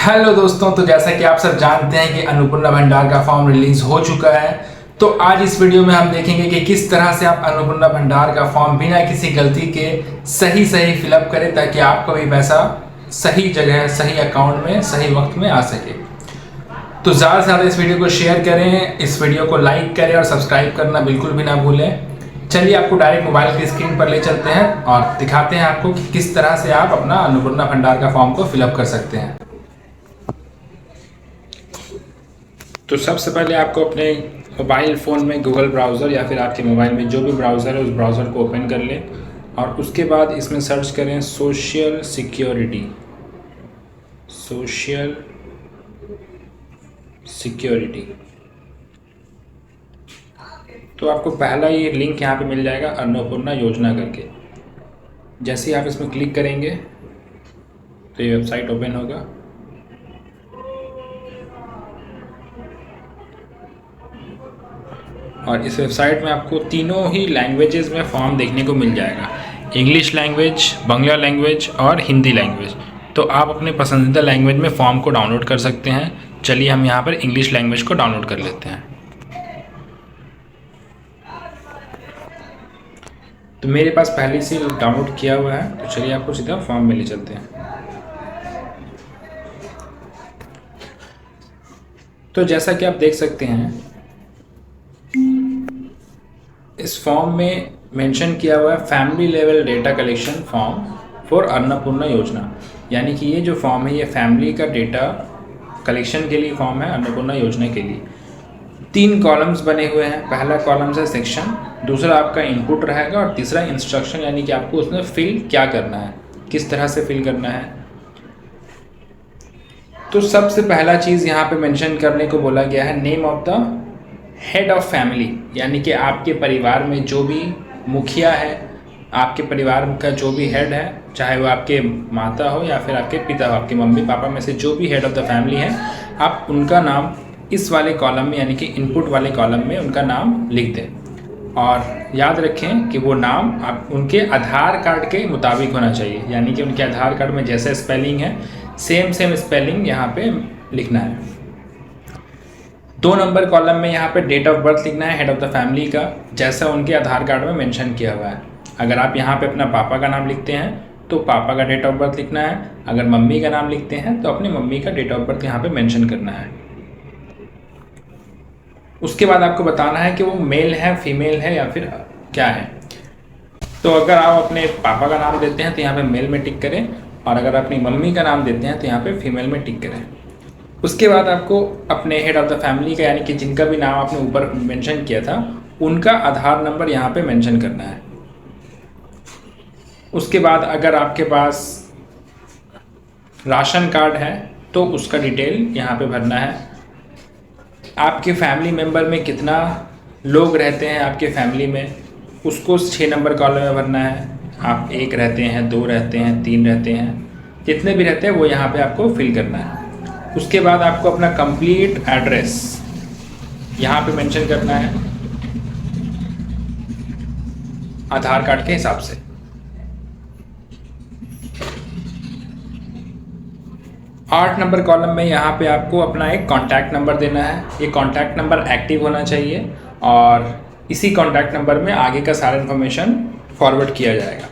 Hello दोस्तों, तो जैसा कि आप सब जानते हैं कि अन्नपूर्णा भंडार का फॉर्म रिलीज हो चुका है। तो आज इस वीडियो में हम देखेंगे कि किस तरह से आप अन्नपूर्णा भंडार का फॉर्म बिना किसी गलती के सही फिलअप करें, ताकि आपका भी पैसा सही जगह, सही अकाउंट में, सही वक्त में आ सके। तो ज़्यादा से ज़्यादा इस वीडियो को शेयर करें, इस वीडियो को लाइक करें और सब्सक्राइब करना बिल्कुल भी ना भूलें। चलिए आपको डायरेक्ट मोबाइल की स्क्रीन पर ले चलते हैं और दिखाते हैं आपको कि किस तरह से आप अपना अन्नपूर्णा भंडार का फॉर्म को फिलअप कर सकते हैं। तो सबसे पहले आपको अपने मोबाइल फ़ोन में गूगल ब्राउज़र या फिर आपके मोबाइल में जो भी ब्राउज़र है उस ब्राउज़र को ओपन कर लें और उसके बाद इसमें सर्च करें सोशल सिक्योरिटी। तो आपको पहला ये लिंक यहाँ पे मिल जाएगा अन्नपूर्णा योजना करके। जैसे ही आप इसमें क्लिक करेंगे तो ये वेबसाइट ओपन होगा और इस वेबसाइट में आपको तीनों ही लैंग्वेजेस में फॉर्म देखने को मिल जाएगा, इंग्लिश लैंग्वेज, बांग्ला लैंग्वेज और हिंदी लैंग्वेज। तो आप अपने पसंदीदा लैंग्वेज में फॉर्म को डाउनलोड कर सकते हैं। चलिए हम यहाँ पर इंग्लिश लैंग्वेज को डाउनलोड कर लेते हैं। तो मेरे पास पहले से डाउनलोड किया हुआ है, तो चलिए आपको सीधा फॉर्म में ले चलते हैं। तो जैसा कि आप देख सकते हैं इस फॉर्म में मेंशन किया हुआ है family level data collection form for Annapurna योजना, यानी कि ये जो फॉर्म है ये फैमिली का डेटा कलेक्शन के लिए फॉर्म है अन्नपूर्णा योजना के लिए। 3 कॉलम्स बने हुए हैं। पहला कॉलम है सेक्शन, दूसरा आपका इनपुट रहेगा और तीसरा इंस्ट्रक्शन, यानी कि आपको उसमें फिल क्या करना है, किस तरह से फिल करना है। तो सबसे पहला चीज़ यहाँ पे मेंशन करने को बोला गया है name of the head of family, यानी कि आपके परिवार में जो भी मुखिया है, आपके परिवार का जो भी हेड है, चाहे वो आपके माता हो या फिर आपके पिता हो, आपके मम्मी पापा में से जो भी हेड ऑफ द फैमिली है, आप उनका नाम इस वाले कॉलम में, यानी कि इनपुट वाले कॉलम में उनका नाम लिख दें। और याद रखें कि वो नाम आप उनके आधार कार्ड के मुताबिक होना चाहिए, यानी कि उनके आधार कार्ड में जैसा स्पेलिंग है सेम स्पेलिंग यहाँ पे लिखना है। 2 नंबर कॉलम में यहाँ पे डेट ऑफ बर्थ लिखना है हेड ऑफ द फैमिली का, जैसा उनके आधार कार्ड में मेंशन किया हुआ है। अगर आप यहाँ पे अपना पापा का नाम लिखते हैं तो पापा का डेट ऑफ बर्थ लिखना है, अगर मम्मी का नाम लिखते हैं तो अपनी मम्मी का डेट ऑफ बर्थ यहाँ पे मेंशन करना है। उसके बाद आपको बताना है कि वो मेल है, फीमेल है या फिर क्या है। तो अगर आप अपने पापा का नाम देते हैं तो यहाँ पे मेल में टिक करें, और अगर अपनी मम्मी का नाम देते हैं तो यहाँ पे फीमेल में टिक करें। उसके बाद आपको अपने हेड ऑफ द फैमिली का, यानी कि जिनका भी नाम आपने ऊपर मेंशन किया था, उनका आधार नंबर यहाँ पे मेंशन करना है। उसके बाद अगर आपके पास राशन कार्ड है तो उसका डिटेल यहाँ पे भरना है। आपके फैमिली मेंबर में कितना लोग रहते हैं आपके फैमिली में, उसको 6 नंबर कॉलम में भरना है। आप 1 रहते हैं, 2 रहते हैं, 3 रहते हैं, जितने भी रहते हैं वो यहाँ पे आपको फिल करना है। उसके बाद आपको अपना कंप्लीट एड्रेस यहाँ पे मेंशन करना है आधार कार्ड के हिसाब से। आठ नंबर कॉलम में यहाँ पे आपको अपना एक कॉन्टैक्ट नंबर देना है। ये कॉन्टैक्ट नंबर एक्टिव होना चाहिए और इसी कॉन्टैक्ट नंबर में आगे का सारा इन्फॉर्मेशन फॉरवर्ड किया जाएगा।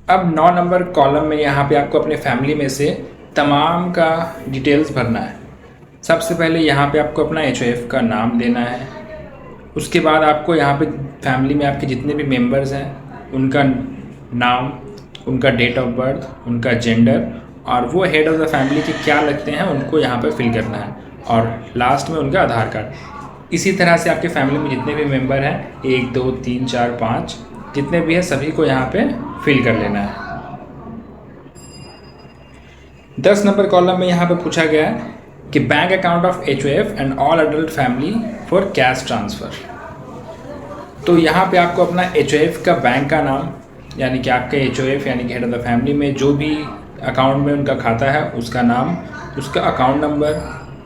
अब 9 नंबर कॉलम में यहाँ पे आपको अपने फैमिली में से तमाम का डिटेल्स भरना है। सबसे पहले यहाँ पे आपको अपना HOF का नाम देना है। उसके बाद आपको यहाँ पे फैमिली में आपके जितने भी मेंबर्स हैं उनका नाम, उनका डेट ऑफ बर्थ, उनका जेंडर और वो हेड ऑफ़ द फैमिली के क्या लगते हैं उनको यहाँ पे फिल करना है, और लास्ट में उनका आधार कार्ड। इसी तरह से आपके फैमिली में जितने भी मेंबर हैं 1 2 3 4 5 जितने भी हैं सभी को यहाँ पे फिल कर लेना है। 10 नंबर कॉलम में यहाँ पे पूछा गया है कि bank account of HOF and all adult family for cash transfer. तो यहाँ पे आपको अपना HOF का बैंक का नाम, यानी कि आपके HOF यानी कि हेड ऑफ द फैमिली में जो भी अकाउंट में उनका खाता है उसका नाम, उसका अकाउंट नंबर,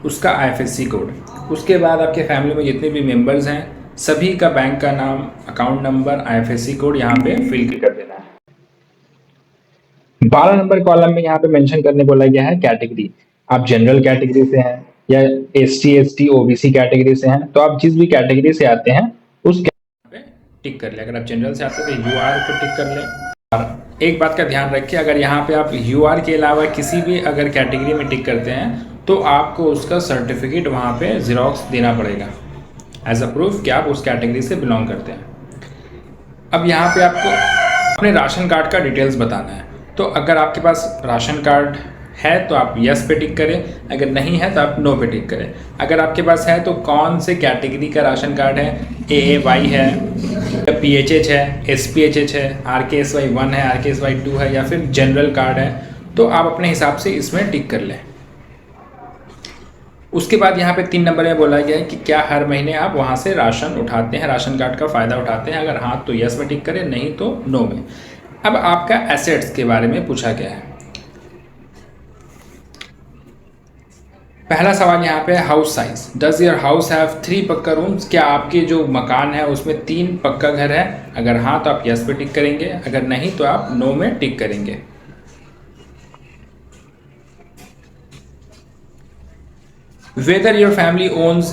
उसका IFSC कोड। उसके बाद आपके फैमिली में जितने भी मेंबर्स हैं सभी का बैंक का नाम, अकाउंट नंबर, IFSC कोड यहाँ पे फिल कर देना है। 12 नंबर कॉलम में यहाँ पे मेंशन करने बोला गया है कैटेगरी। आप जनरल कैटेगरी से हैं या ST ST OBC कैटेगरी से हैं, तो आप जिस भी कैटेगरी से आते हैं उस पे टिक कर ले। अगर आप जनरल से आते हैं तो UR पे टिक कर ले। और एक बात का ध्यान रखिए, अगर यहाँ पे आप UR के अलावा किसी भी अगर कैटेगरी में टिक करते हैं तो आपको उसका सर्टिफिकेट वहाँ पे ज़ेरॉक्स देना पड़ेगा एज अ प्रूफ कि आप उस कैटेगरी से बिलोंग करते हैं। अब यहाँ पे आपको अपने राशन कार्ड का डिटेल्स बताना है। तो अगर आपके पास राशन कार्ड है तो आप यस पे टिक करें, अगर नहीं है तो आप नो पे टिक करें। अगर आपके पास है तो कौन से कैटेगरी का राशन कार्ड है, AAY है, PHH है, SPHH है, RKSY 1 है, RKSY 2 है या फिर जनरल कार्ड है, तो आप अपने हिसाब से इसमें टिक कर लें। उसके बाद यहाँ पे 3 नंबर में बोला गया है कि क्या हर महीने आप वहाँ से राशन उठाते हैं, राशन कार्ड का फ़ायदा उठाते हैं। अगर हाँ तो यस में टिक करें, नहीं तो नो में। अब आपका एसेट्स के बारे में पूछा गया है। पहला सवाल यहाँ पे house size, does your house have 3 पक्का रूम्स? क्या आपके जो मकान है उसमें 3 पक्का घर है? अगर हाँ तो आप यस पे टिक करेंगे, अगर नहीं तो आप नो में टिक करेंगे। Whether your family owns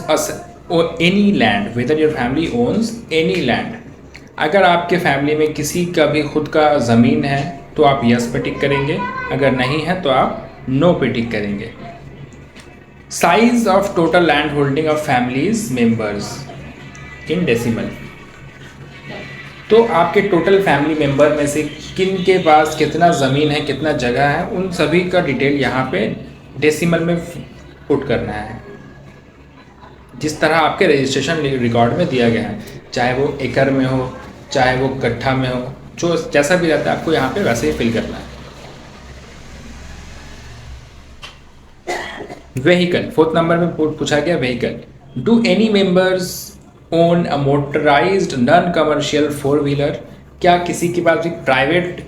any land, whether your family owns any land, अगर आपके फैमिली में किसी का भी खुद का ज़मीन है तो आप यस पे टिक करेंगे, अगर नहीं है तो आप नो पे टिक करेंगे। Size of total land holding of families members in decimal, तो आपके टोटल फैमिली मेंबर में से किन के पास कितना ज़मीन है, कितना जगह है, उन सभी का डिटेल यहाँ पे डेसिमल में पुट करना है, जिस तरह आपके रजिस्ट्रेशन रिकॉर्ड में दिया गया है, चाहे वो एकड़ में हो, चाहे वो कट्ठा में हो, जो जैसा भी रहता है आपको यहाँ पे वैसे ही फिल करना है। व्हीकल, 4th नंबर में पूछा गया vehicle, do any members own a motorised non commercial 4 wheeler? क्या किसी के पास भी प्राइवेट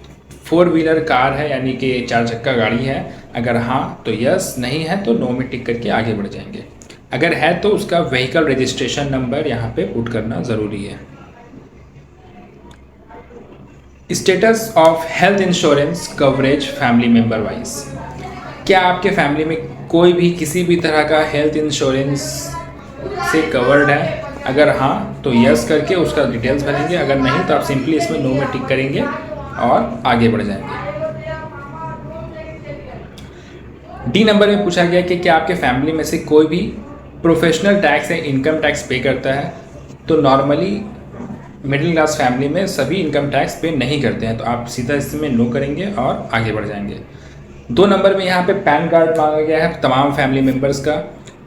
4 व्हीलर कार है, यानी कि 4 चक्का गाड़ी है? अगर हाँ तो यस, नहीं है तो नो में टिक करके आगे बढ़ जाएंगे। अगर है तो उसका व्हीकल रजिस्ट्रेशन नंबर यहाँ पे पुट करना ज़रूरी है। Status of health insurance coverage family member wise, क्या आपके फैमिली में कोई भी किसी भी तरह का हेल्थ इंश्योरेंस से कवर्ड है? अगर हाँ तो यस करके उसका डिटेल्स भरेंगे, अगर नहीं तो आप सिंपली इसमें नो में टिक करेंगे और आगे बढ़ जाएंगे। डी नंबर में पूछा गया कि क्या आपके फैमिली में से कोई भी प्रोफेशनल टैक्स या इनकम टैक्स पे करता है? तो नॉर्मली मिडिल क्लास फैमिली में सभी इनकम टैक्स पे नहीं करते हैं, तो आप सीधा इसमें नो करेंगे और आगे बढ़ जाएंगे। 2 नंबर में यहाँ पे पैन कार्ड मांगा गया है तमाम फैमिली मेम्बर्स का,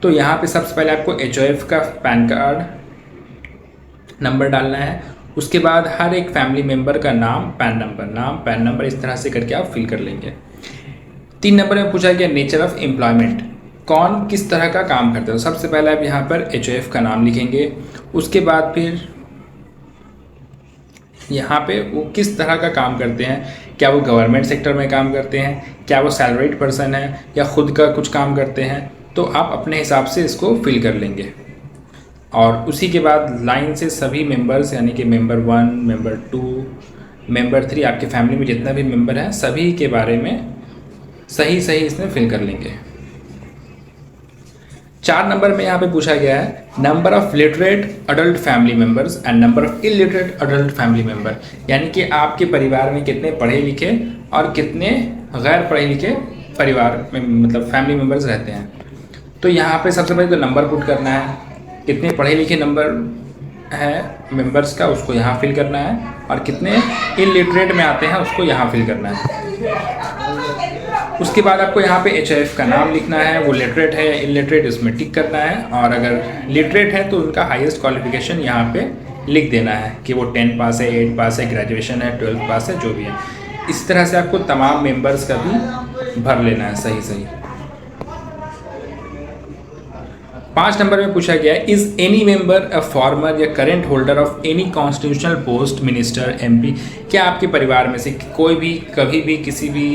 तो यहाँ पे सबसे पहले आपको HOF का पैन कार्ड नंबर डालना है। उसके बाद हर एक फैमिली मेम्बर का नाम, पैन नंबर इस तरह से करके आप फिल कर लेंगे। 3 नंबर में पूछा गया नेचर ऑफ एम्प्लॉयमेंट, कौन किस तरह का काम करते हो? सबसे पहले आप यहाँ पर HOF का नाम लिखेंगे, उसके बाद फिर यहाँ पे वो किस तरह का काम करते हैं, क्या वो गवर्नमेंट सेक्टर में काम करते हैं, क्या वो सैलरीड पर्सन है या खुद का कुछ काम करते हैं, तो आप अपने हिसाब से इसको फिल कर लेंगे। और उसी के बाद लाइन से सभी मेंबर्स, यानी कि मेंबर 1, मेंबर 2, मेंबर 3, आपके फैमिली में जितना भी मेंबर है सभी के बारे में सही इसमें फिल कर लेंगे। 4 नंबर में यहाँ पे पूछा गया है number of literate adult family members and number of illiterate adult family member, यानी कि आपके परिवार में कितने पढ़े लिखे और कितने गैर पढ़े लिखे परिवार में मतलब फैमिली मेंबर्स रहते हैं। तो यहाँ पे सबसे पहले तो नंबर पुट करना है, कितने पढ़े लिखे नंबर है मेंबर्स का उसको यहाँ फिल करना है, और कितने इलिटरेट में आते हैं उसको यहाँ फिल करना है। उसके बाद आपको यहाँ पे HOF का नाम लिखना है, वो लिटरेट है या इलिटरेट इसमें टिक करना है, और अगर लिटरेट है तो उनका हाईएस्ट क्वालिफिकेशन यहाँ पे लिख देना है कि वो 10 पास है, 8 पास है, ग्रेजुएशन है, 12 पास है, जो भी है। इस तरह से आपको तमाम मेंबर्स का भी भर लेना है सही। 5 नंबर में पूछा गया है is any member a former या current holder of any constitutional post, minister, MP? क्या आपके परिवार में से कोई भी कभी भी किसी भी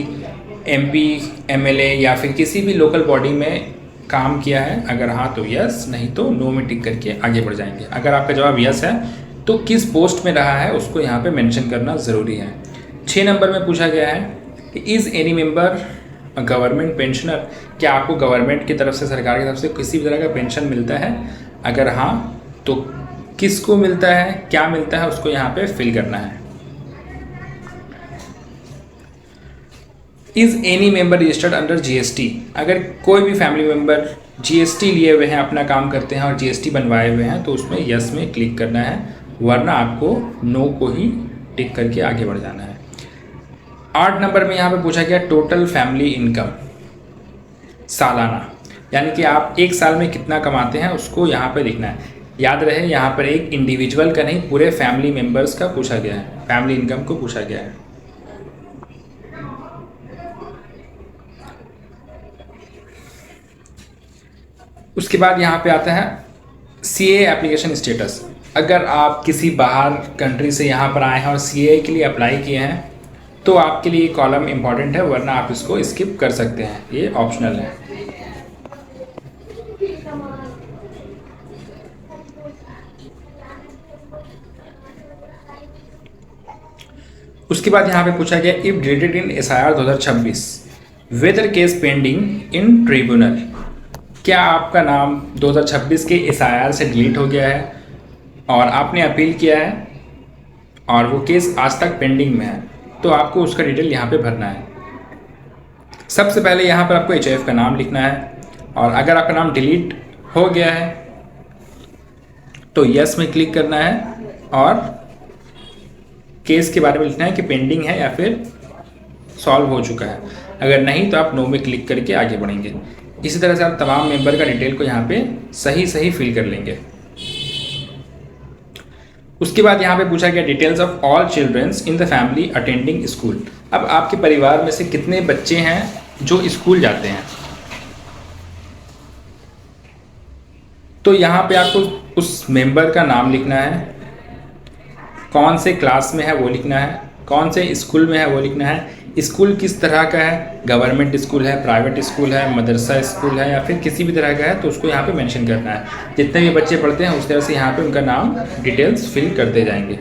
MP, MLA या फिर किसी भी लोकल बॉडी में काम किया है, अगर हाँ तो यस, नहीं तो नो में टिक करके आगे बढ़ जाएंगे। अगर आपका जवाब यस है तो किस पोस्ट में रहा है उसको यहाँ पे मेंशन करना ज़रूरी है। 6 नंबर में पूछा गया है कि is any member government pensioner, क्या आपको गवर्नमेंट की तरफ से, सरकार की तरफ से किसी भी तरह का पेंशन मिलता है? अगर हाँ तो किसको मिलता है, क्या मिलता है, उसको यहाँ पे फिल करना है। Is any member registered under GST, अगर कोई भी फैमिली मेंबर जीएसटी लिए हुए हैं, अपना काम करते हैं और जीएसटी बनवाए हुए हैं तो उसमें यस में क्लिक करना है, वरना आपको नो को ही टिक करके आगे बढ़ जाना है। 8 नंबर में यहाँ पे पूछा गया टोटल फैमिली इनकम सालाना, यानी कि आप एक साल में कितना कमाते हैं उसको यहाँ पे लिखना है। याद रहे यहाँ पर एक इंडिविजुअल का नहीं, पूरे फैमिली मेंबर्स का पूछा गया है, फैमिली इनकम को पूछा गया है। उसके बाद यहाँ पे आता है सीए एप्लीकेशन स्टेटस। अगर आप किसी बाहर कंट्री से यहाँ पर आए हैं और सीए के लिए अप्लाई किए हैं तो आपके लिए कॉलम इम्पॉर्टेंट है, वरना आप इसको स्किप कर सकते हैं, ये ऑप्शनल है। उसके बाद यहाँ पे पूछा गया if deleted in SIR 2026 whether case pending in tribunal, क्या आपका नाम 2026 के एसआईआर से डिलीट हो गया है और आपने अपील किया है और वो केस आज तक पेंडिंग में है, तो आपको उसका डिटेल यहाँ पे भरना है। सबसे पहले यहाँ पर आपको एचआईएफ का नाम लिखना है, और अगर आपका नाम डिलीट हो गया है तो यस में क्लिक करना है और केस के बारे में लिखना है कि पेंडिंग है या फिर सॉल्व हो चुका है। अगर नहीं तो आप नो में क्लिक करके आगे बढ़ेंगे। इसी तरह से आप तमाम मेंबर का डिटेल को यहाँ पे सही फिल कर लेंगे। उसके बाद यहाँ पे पूछा गया details of all children's in the family attending school. अब आपके परिवार में से कितने बच्चे हैं जो स्कूल जाते हैं, तो यहाँ पे आपको उस मेंबर का नाम लिखना है, कौन से क्लास में है वो लिखना है, कौन से स्कूल में है वो लिखना है, स्कूल किस तरह का है, गवर्नमेंट स्कूल है, प्राइवेट स्कूल है, मदरसा स्कूल है या फिर किसी भी तरह का है, तो उसको यहाँ पे मेंशन करना है। जितने भी बच्चे पढ़ते हैं उस तरह से यहाँ पे उनका नाम डिटेल्स फिल करते जाएंगे।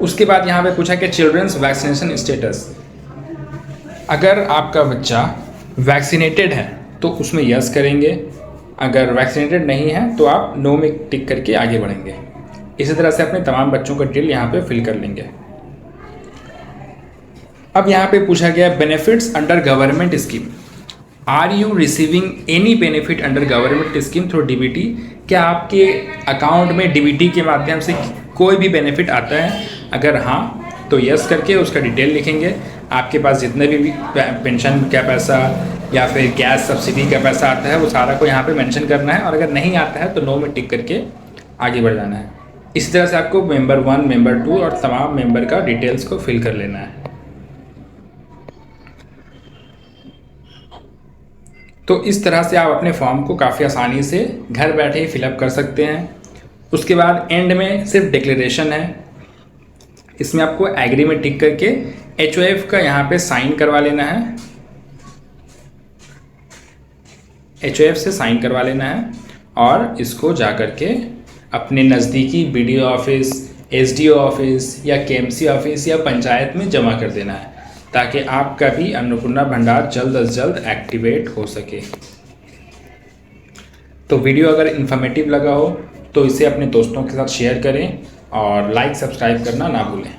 उसके बाद यहाँ पे पूछा कि चिल्ड्रंस वैक्सीनेशन स्टेटस, अगर आपका बच्चा वैक्सीनेटेड है तो उसमें यस करेंगे, अगर वैक्सीनेटेड नहीं है तो आप नो में टिक करके आगे बढ़ेंगे। इसी तरह से अपने तमाम बच्चों का डिटेल यहाँ पे फिल कर लेंगे। अब यहाँ पे पूछा गया benefits under government scheme, are you receiving any benefit under government scheme through DBT, क्या आपके अकाउंट में डीबीटी के माध्यम से कोई भी बेनिफिट आता है? अगर हाँ तो यस करके उसका डिटेल लिखेंगे। आपके पास जितने भी पेंशन का पैसा या फिर गैस सब्सिडी का पैसा आता है वो सारा को यहाँ पे मेंशन करना है, और अगर नहीं आता है तो नो में टिक करके आगे बढ़ जाना है। इसी तरह से आपको मेंबर 1, मेंबर 2 और तमाम मेंबर का डिटेल्स को फिल कर लेना है। तो इस तरह से आप अपने फॉर्म को काफ़ी आसानी से घर बैठे ही फिलअप कर सकते हैं। उसके बाद एंड में सिर्फ डिक्लेरेशन है, इसमें आपको एग्री में टिक करके एचओएफ का यहाँ पे साइन करवा लेना है, एचओएफ से साइन करवा लेना है और इसको जा करके अपने नज़दीकी बीडीओ ऑफिस, एसडीओ ऑफिस या केएमसी ऑफिस या पंचायत में जमा कर देना है, ताकि आपका भी अन्नपूर्णा भंडार जल्द से जल्द एक्टिवेट हो सके। तो वीडियो अगर इन्फॉर्मेटिव लगा हो तो इसे अपने दोस्तों के साथ शेयर करें और लाइक सब्सक्राइब करना ना भूलें।